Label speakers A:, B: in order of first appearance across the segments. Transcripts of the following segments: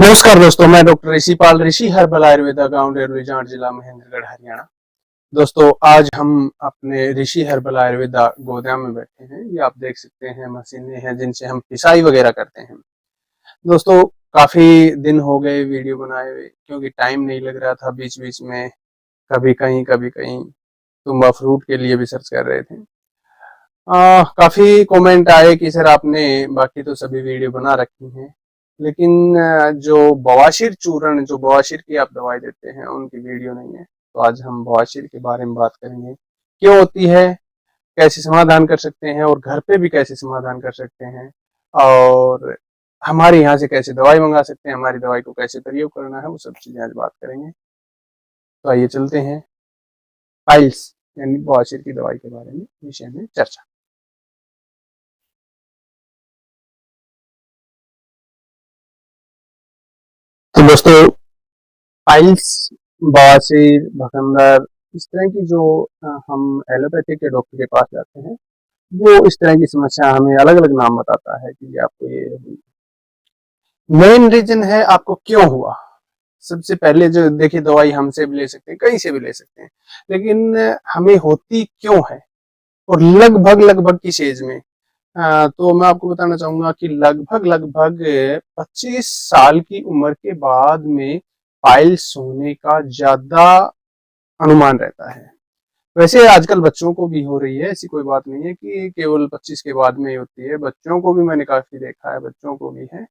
A: नमस्कार दोस्तों, मैं डॉक्टर ऋषि पाल, ऋषि हर्बल आयुर्वेदा, गांव डेरवी, जाट जिला, महेंद्रगढ़, हरियाणा। दोस्तों, आज हम अपने ऋषि हर्बल आयुर्वेदा गोदाम में बैठे हैं। ये आप देख सकते हैं मशीनें हैं जिनसे हम पिसाई वगैरह करते हैं। दोस्तों, काफी दिन हो गए वीडियो बनाए हुए, क्योंकि टाइम नहीं लग रहा था। बीच बीच में कभी कहीं तुम्बा फ्रूट के लिए भी सर्च कर रहे थे। काफी कमेंट आए कि सर आपने बाकी तो सभी वीडियो बना रखी हैं, लेकिन जो बवासीर चूर्ण, जो बवासीर की आप दवाई देते हैं, उनकी वीडियो नहीं है। तो आज हम बवासीर के बारे में बात करेंगे, क्यों होती है, कैसे समाधान कर सकते हैं, और घर पे भी कैसे समाधान कर सकते हैं, और हमारे यहाँ से कैसे दवाई मंगा सकते हैं, हमारी दवाई को कैसे प्रयोग करना है, वो सब चीजें आज बात करेंगे। तो आइए चलते हैं पाइल्स यानी बवासीर की दवाई के बारे में विषय में चर्चा। तो दोस्तों, पाइल्स, बवासीर, भगंदर, इस तरह की जो हम एलोपैथिक के डॉक्टर के पास जाते हैं, वो इस तरह की समस्या हमें अलग अलग नाम बताता है कि आपको ये हुई। मेन रीजन है आपको क्यों हुआ। सबसे पहले जो देखिए, दवाई हमसे भी ले सकते हैं, कहीं से भी ले सकते हैं, लेकिन हमें होती क्यों है, और लगभग लगभग किस एज में। तो मैं आपको बताना चाहूंगा कि लगभग लगभग 25 साल की उम्र के बाद में पाइल्स होने का ज्यादा अनुमान रहता है। वैसे आजकल बच्चों को भी हो रही है, ऐसी कोई बात नहीं है कि केवल 25 के बाद में ही होती है। बच्चों को भी मैंने काफी देखा है, बच्चों को भी है।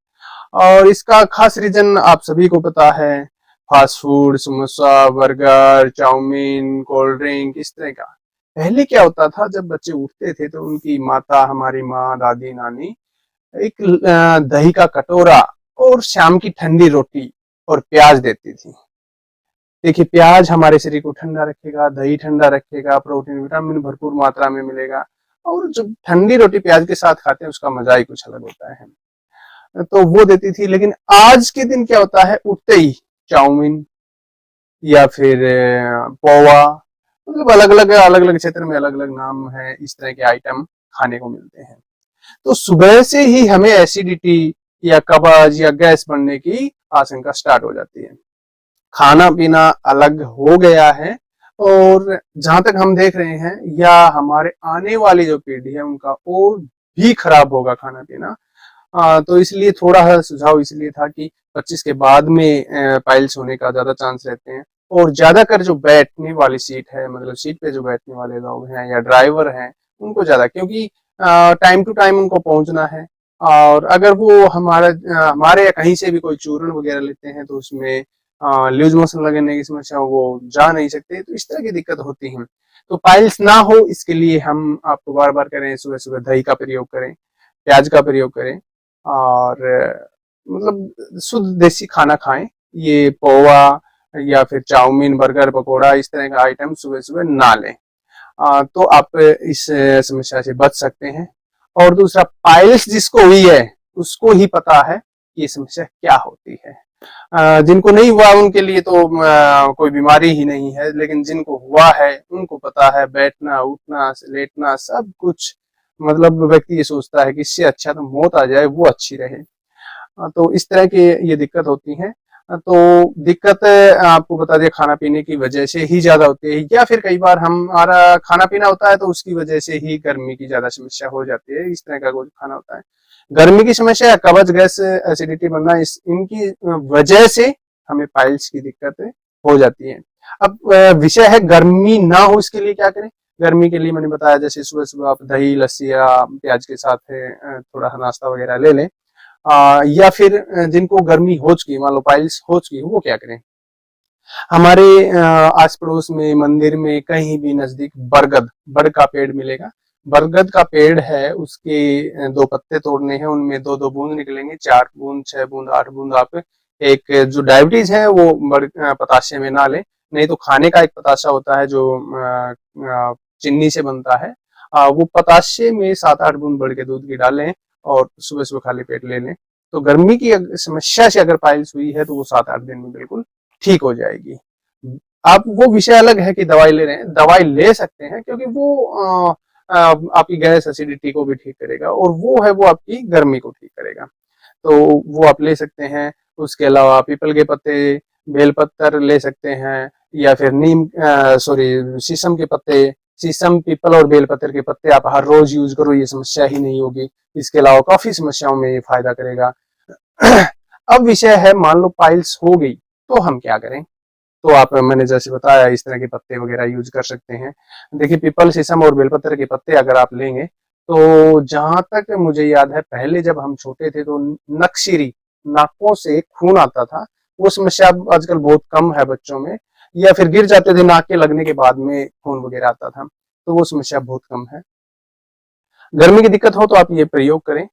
A: और इसका खास रीजन आप सभी को पता है, fast food, samosa, burger, chow mein, cold drink, इस तरह का। पहले क्या होता था, जब बच्चे उठते थे तो उनकी माता, हमारी माँ, दादी, नानी एक दही का कटोरा और शाम की ठंडी रोटी और प्याज देती थी। देखिए, प्याज हमारे शरीर को ठंडा रखेगा, दही ठंडा रखेगा, प्रोटीन विटामिन भरपूर मात्रा में मिलेगा, और जो ठंडी रोटी प्याज के साथ खाते हैं उसका मजा ही कुछ अलग होता है। तो वो देती थी। लेकिन आज के दिन क्या होता है, उठते ही चाउमीन या फिर पोहा, मतलब अलग अलग क्षेत्र में अलग अलग नाम है, इस तरह के आइटम खाने को मिलते हैं। तो सुबह से ही हमें एसिडिटी या कब्ज या गैस बनने की आशंका स्टार्ट हो जाती है। खाना पीना अलग हो गया है, और जहां तक हम देख रहे हैं, या हमारे आने वाली जो पीढ़ी है उनका और भी खराब होगा खाना पीना। तो इसलिए थोड़ा सा सुझाव इसलिए था कि 25 के बाद में पाइल्स होने का ज्यादा चांस रहते हैं। और ज्यादातर जो बैठने वाली सीट है, मतलब सीट पे जो बैठने वाले लोग हैं या ड्राइवर हैं, उनको ज्यादा, क्योंकि टाइम टू टाइम उनको पहुंचना है। और अगर वो हमारे या कहीं से भी कोई चूर्ण वगैरह लेते हैं तो उसमें लूज मोशन लगने की समस्या, वो जा नहीं सकते, तो इस तरह की दिक्कत होती है। तो पाइल्स ना हो इसके लिए हम आपको बार बार करें, सुबह सुबह दही का प्रयोग करें, प्याज का प्रयोग करें, और मतलब शुद्ध देसी खाना खाएं। ये पोहा या फिर चाउमीन, बर्गर, पकोड़ा, इस तरह का आइटम सुबह सुबह ना लें। तो आप इस समस्या से बच सकते हैं। और दूसरा, पाइल्स जिसको हुई है उसको ही पता है कि ये समस्या क्या होती है। जिनको नहीं हुआ उनके लिए तो कोई बीमारी ही नहीं है, लेकिन जिनको हुआ है उनको पता है। बैठना, उठना, लेटना, सब कुछ, मतलब व्यक्ति ये सोचता है कि इससे अच्छा तो मौत आ जाए, वो अच्छी रहे। तो इस तरह की ये दिक्कत होती है। तो दिक्कत आपको बता दें, खाना पीने की वजह से ही ज्यादा होती है, या फिर कई बार हमारा खाना पीना होता है तो उसकी वजह से ही गर्मी की ज्यादा समस्या हो जाती है। इस तरह का कुछ खाना होता है, गर्मी की समस्या, कब्ज, गैस, एसिडिटी बनना, इनकी वजह से हमें पाइल्स की दिक्कत हो जाती है। अब विषय है गर्मी ना हो इसके लिए क्या करें। गर्मी के लिए मैंने बताया, जैसे सुबह सुबह आप दही, लस्सी या प्याज के साथ थोड़ा सा नाश्ता वगैरह ले लें। या फिर जिनको गर्मी हो चुकी, मान लो पाइल्स हो चुकी, वो क्या करें। हमारे आस पड़ोस में, मंदिर में, कहीं भी नजदीक बरगद का पेड़ मिलेगा। बरगद का पेड़ है, उसके दो पत्ते तोड़ने हैं, उनमें दो दो बूंद निकलेंगे, 4 बूंद, 6 बूंद, 8 बूंद। आप एक जो डायबिटीज है वो पताशे में ना लें, नहीं तो खाने का एक पताशा होता है जो चीनी से बनता है। वो पताशे में 7-8 बूंद बढ़ के दूध की डालें, और सुबह सुबह खाली पेट ले लें। तो गर्मी की समस्या से अगर पाइल्स हुई है तो वो 7-8 दिन में बिल्कुल ठीक हो जाएगी। आप, वो विषय अलग है कि दवाई ले रहे हैं, दवाई ले सकते हैं, क्योंकि वो आपकी गैस, एसिडिटी को भी ठीक करेगा, और वो आपकी गर्मी को ठीक करेगा। तो वो आप ले सकते हैं। उसके अलावा पीपल के पत्ते, बेलपत्र ले सकते हैं, या फिर शीशम के पत्ते। शीशम, पीपल और बेलपत्र के पत्ते आप हर रोज यूज करो, ये समस्या ही नहीं होगी। इसके अलावा काफी समस्याओं में ये फायदा करेगा। अब विषय है, मान लो पाइल्स हो गई तो हम क्या करें? तो आप, मैंने जैसे बताया, इस तरह के पत्ते वगैरह यूज कर सकते हैं। देखिए, पीपल, शीशम और बेलपत्र के पत्ते अगर आप लेंगे तो जहां तक मुझे याद है, पहले जब हम छोटे थे तो नक्सीरी, नाकों से खून आता था, वो समस्या आजकल बहुत कम है बच्चों में, या फिर गिर जाते थे नाक के लगने के बाद में खून वगैरह आता था, तो वो समस्या बहुत कम है। गर्मी की दिक्कत हो तो आप ये प्रयोग करें।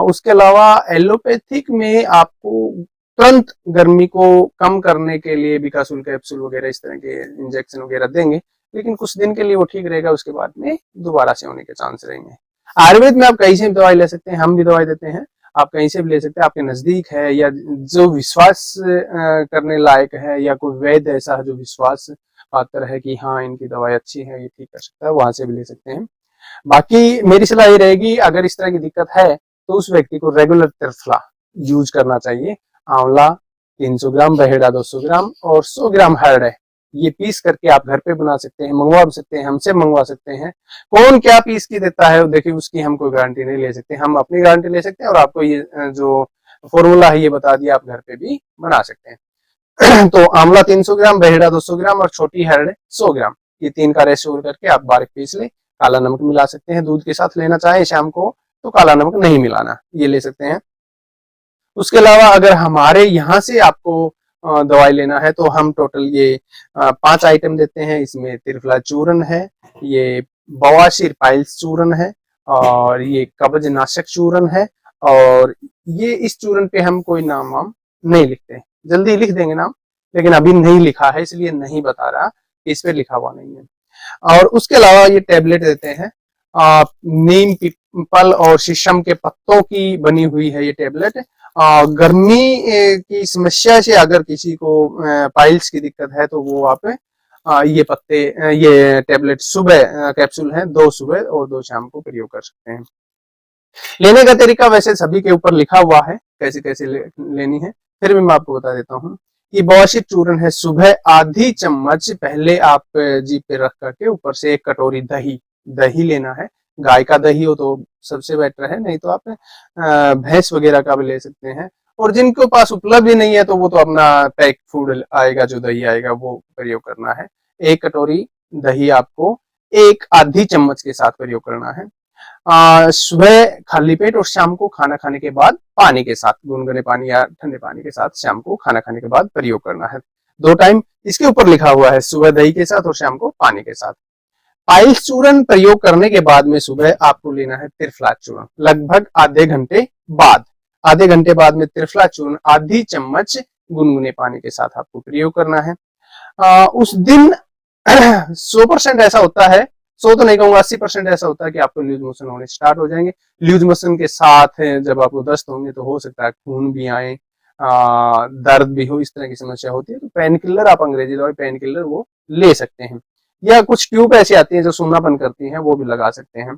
A: उसके अलावा एलोपैथिक में आपको तुरंत गर्मी को कम करने के लिए बिकासुल कैप्सूल वगैरह, इस तरह के इंजेक्शन वगैरह देंगे, लेकिन कुछ दिन के लिए वो ठीक रहेगा, उसके बाद में दोबारा से होने के चांस रहेंगे। आयुर्वेद में आप कहीं से भी दवाई ले सकते हैं, हम भी दवाई देते हैं, आप कहीं से भी ले सकते हैं। आपके नजदीक है या जो विश्वास करने लायक है, या कोई वैद्य ऐसा है जो विश्वास पात्र है कि हाँ इनकी दवाई अच्छी है, ये ठीक कर सकता है, वहां से भी ले सकते हैं। बाकी मेरी सलाह ये रहेगी, अगर इस तरह की दिक्कत है तो उस व्यक्ति को रेगुलर त्रिफला यूज करना चाहिए। आंवला 300 ग्राम, बहेड़ा 200 ग्राम और 100 ग्राम हर्ड है, ये पीस करके आप घर पे बना सकते हैं, मंगवा सकते हैं, हमसे मंगवा सकते हैं। कौन क्या पीस की देता है देखिए, उसकी हम कोई गारंटी नहीं ले सकते, हम अपनी गारंटी ले सकते हैं, और आपको ये जो फॉर्मूला है ये बता दिया, आप घर पे भी बना सकते हैं। तो आंवला 300 ग्राम, बहेड़ा 200 ग्राम और छोटी हर्ड 100 ग्राम, ये 3 का रेशियो करके आप बारीक पीस ले। काला नमक मिला सकते हैं, दूध के साथ लेना चाहे शाम को तो काला नमक नहीं मिलाना, ये ले सकते हैं। उसके अलावा अगर हमारे यहाँ से आपको दवाई लेना है तो हम टोटल ये 5 आइटम देते हैं। इसमें त्रिफला चूर्ण है, ये बवासीर पाइल्स चूर्ण है, और ये कब्ज नाशक चूर्ण है, और ये इस चूर्ण पे हम कोई नाम वाम नहीं लिखते, जल्दी लिख देंगे नाम, लेकिन अभी नहीं लिखा है इसलिए नहीं बता रहा, इस पे लिखा हुआ नहीं है। और उसके अलावा ये टेबलेट देते हैं, नीम, पीपल और शीशम के पत्तों की बनी हुई है ये टेबलेट। गर्मी की समस्या से अगर किसी को पाइल्स की दिक्कत है तो वो आप ये पत्ते, ये टेबलेट सुबह कैप्सूल है, 2 सुबह और 2 शाम को प्रयोग कर सकते हैं। लेने का तरीका वैसे सभी के ऊपर लिखा हुआ है कैसे कैसे लेनी है, फिर भी मैं आपको बता देता हूँ। ये बवासीर चूर्ण है, सुबह आधी चम्मच पहले आप जीभ पे रख करके ऊपर से 1 कटोरी दही लेना है। गाय का दही हो तो सबसे बेटर है, नहीं तो आप भैंस वगैरह का भी ले सकते हैं, और जिनके पास उपलब्ध ही नहीं है तो वो तो अपना पैक फूड आएगा, जो दही आएगा वो प्रयोग करना है। 1 कटोरी दही आपको 1 आधी चम्मच के साथ प्रयोग करना है। सुबह खाली पेट और शाम को खाना खाने के बाद पानी के साथ, गुनगुने पानी या ठंडे पानी के साथ शाम को खाना खाने के बाद प्रयोग करना है। 2 टाइम इसके ऊपर लिखा हुआ है, सुबह दही के साथ और शाम को पानी के साथ। पाइल्स चूर्ण प्रयोग करने के बाद में सुबह आपको लेना है त्रिफला चूर्ण, लगभग आधे घंटे बाद में त्रिफला चूर्ण आधी चम्मच गुनगुने पानी के साथ आपको प्रयोग करना है। उस दिन 100% ऐसा होता है, 100 तो नहीं कहूंगा, 80% ऐसा होता है कि आपको लूज मोशन होने स्टार्ट हो जाएंगे। लूज मोशन के साथ जब आपको दस्त होंगे तो हो सकता है खून भी आए, दर्द भी हो, इस तरह की समस्या होती है तो पेन किलर, आप अंग्रेजी दवाई पेन किलर वो ले सकते हैं, या कुछ ट्यूब ऐसी आती है जो सूनापन करती हैं, वो भी लगा सकते हैं।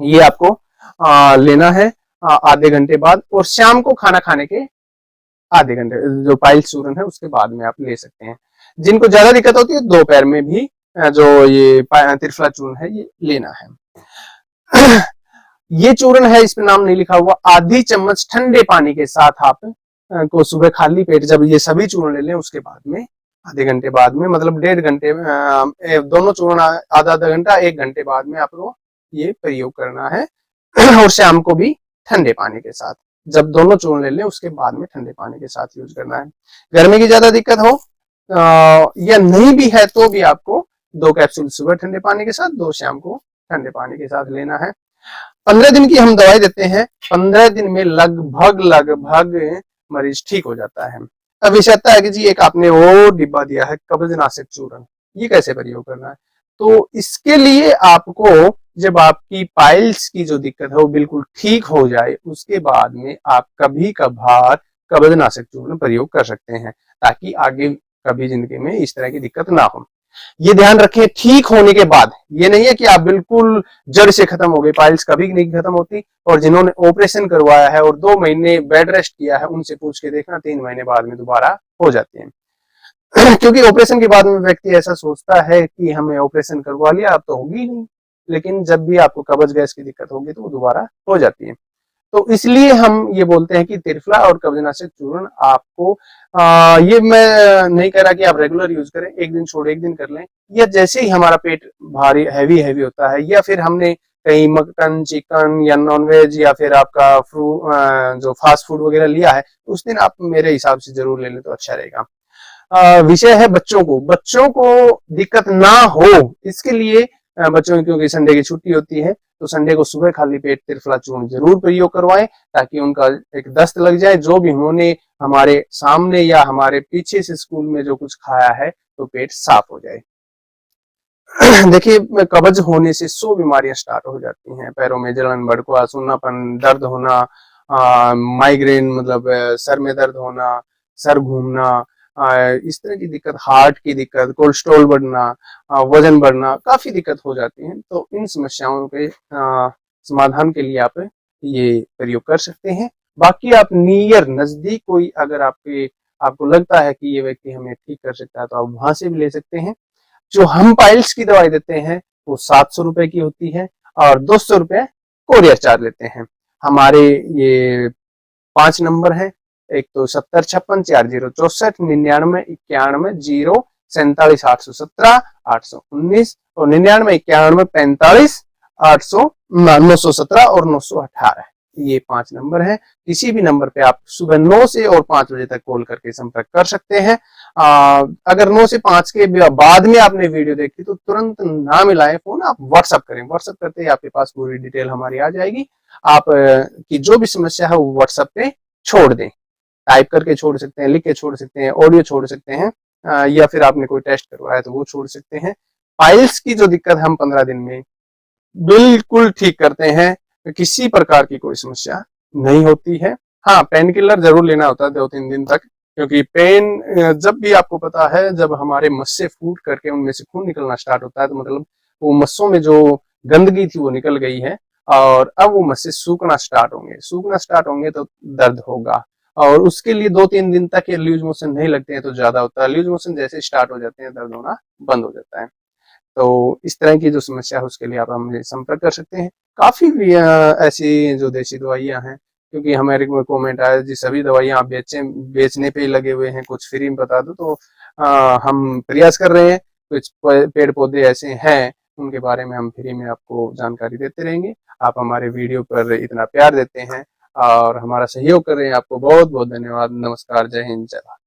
A: ये आपको लेना है आधे घंटे बाद, और शाम को खाना खाने के आधे घंटे, जो पाइल्स चूर्ण है उसके बाद में आप ले सकते हैं। जिनको ज्यादा दिक्कत होती है दोपहर में भी जो ये त्रिफला चूर्ण है ये लेना है। ये चूर्ण है, इस पे नाम नहीं लिखा हुआ, आधी चम्मच ठंडे पानी के साथ आप को सुबह खाली पेट जब ये सभी चूर्ण ले लें उसके बाद में आधे घंटे बाद में, मतलब 1.5 घंटे में, दोनों चूर्ण आधा घंटा 1 घंटे बाद में आपको ये प्रयोग करना है। और शाम को भी ठंडे पानी के साथ, जब दोनों चूर्ण ले लें उसके बाद में ठंडे पानी के साथ यूज करना है। गर्मी की ज्यादा दिक्कत हो या नहीं भी है तो भी आपको 2 कैप्सूल सुबह ठंडे पानी के साथ, 2 शाम को ठंडे पानी के साथ लेना है। 15 दिन की हम दवाई देते हैं, 15 दिन में लगभग मरीज ठीक हो जाता है। अब विषय आता है कि जी एक आपने वो डिब्बा दिया है कब्जनाशक चूर्ण, ये कैसे प्रयोग करना है? तो इसके लिए आपको जब आपकी पाइल्स की जो दिक्कत है वो बिल्कुल ठीक हो जाए उसके बाद में आप कभी कभार कब्जनाशक चूर्ण प्रयोग कर सकते हैं, ताकि आगे कभी जिंदगी में इस तरह की दिक्कत ना हो। ये ध्यान रखें ठीक होने के बाद, ये नहीं है कि आप बिल्कुल जड़ से खत्म हो गए, पाइल्स कभी नहीं खत्म होती। और जिन्होंने ऑपरेशन करवाया है और 2 महीने बेड रेस्ट किया है, उनसे पूछ के देखना 3 महीने बाद में दोबारा हो जाती है। क्योंकि ऑपरेशन के बाद में व्यक्ति ऐसा सोचता है कि हमें ऑपरेशन करवा लिया अब तो होगी नहीं, लेकिन जब भी आपको कब्ज गैस की दिक्कत होगी तो वो दोबारा हो जाती है। तो इसलिए हम ये बोलते हैं कि त्रिफला और कब्जनाशक चूर्ण आपको ये मैं नहीं कह रहा कि आप रेगुलर यूज करें, एक दिन छोड़ एक दिन कर लें, या जैसे ही हमारा पेट भारी हैवी हैवी होता है, या फिर हमने कहीं मटन चिकन या नॉनवेज या फिर आपका जो फास्ट फूड वगैरह लिया है, उस दिन आप मेरे हिसाब से जरूर ले लें तो अच्छा रहेगा। विषय है बच्चों को दिक्कत ना हो इसके लिए बच्चों की, क्योंकि संडे की छुट्टी होती है, तो संडे को सुबह खाली पेट त्रिफला चूर्ण जरूर प्रयोग करवाएं, ताकि उनका एक दस्त लग जाए। जो भी उन्होंने हमारे सामने या हमारे पीछे से स्कूल में जो कुछ खाया है तो पेट साफ हो जाए। देखिए, कब्ज होने से 100 बीमारियां स्टार्ट हो जाती हैं। पैरों में जलन, भड़कवा, सूनापन, दर्द होना, माइग्रेन मतलब सर में दर्द होना, सर घूमना, इस तरह की दिक्कत, हार्ट की दिक्कत, कोलेस्ट्रॉल बढ़ना, वजन बढ़ना, काफी दिक्कत हो जाती है। तो इन समस्याओं के समाधान के लिए आप ये प्रयोग कर सकते हैं। बाकी आप नियर नजदीक कोई अगर आपको लगता है कि ये व्यक्ति हमें ठीक कर सकता है तो आप वहां से भी ले सकते हैं। जो हम पाइल्स की दवाई देते हैं वो 700 रुपए की होती है और 200 रुपए कोरियर चार्ज लेते हैं। हमारे ये 5 नंबर है, एक तो 7056 409491 047 817 819 और 999145 817 और 918। ये 5 नंबर है। किसी भी नंबर पे आप सुबह 9 से और 5 बजे तक कॉल करके संपर्क कर सकते हैं। अगर 9 से 5 के बाद में आपने वीडियो देखी तो तुरंत ना मिलाएं फोन, आप व्हाट्सअप करें। व्हाट्सअप करते ही आपके पास पूरी डिटेल हमारी आ जाएगी। आप की जो भी समस्या है वो व्हाट्सएप पे छोड़ दें, टाइप करके छोड़ सकते हैं, लिख के छोड़ सकते हैं, ऑडियो छोड़ सकते हैं, या फिर आपने कोई टेस्ट करवाया तो वो छोड़ सकते हैं। पाइल्स की जो दिक्कत हम 15 दिन में बिल्कुल ठीक करते हैं, किसी प्रकार की कोई समस्या नहीं होती है। हाँ, पेन किलर जरूर लेना होता है 2-3 दिन तक, क्योंकि पेन जब भी आपको पता है जब हमारे मस्से फूट करके उनमें से खून निकलना स्टार्ट होता है तो मतलब वो मस्सों में जो गंदगी थी वो निकल गई है और अब वो मस्से सूखना स्टार्ट होंगे तो दर्द होगा। और उसके लिए 2-3 दिन तक ये लूज मोशन नहीं लगते हैं तो ज्यादा होता है। लूज मोशन जैसे स्टार्ट हो जाते हैं दर्द होना बंद हो जाता है। तो इस तरह की जो समस्या है उसके लिए आप हमसे संपर्क कर सकते हैं। काफी भी ऐसी जो देसी दवाइयां हैं, क्योंकि हमारे को कमेंट आया जी सभी दवाइयां आप बेचने पे ही लगे हुए हैं, कुछ फ्री में बता दो। तो हम प्रयास कर रहे हैं, कुछ पेड़ पौधे ऐसे हैं उनके बारे में हम फ्री में आपको जानकारी देते रहेंगे। आप हमारे वीडियो पर इतना प्यार देते हैं और हमारा सहयोग कर रहे हैं, आपको बहुत बहुत धन्यवाद। नमस्कार, जय हिंद, जय भारत।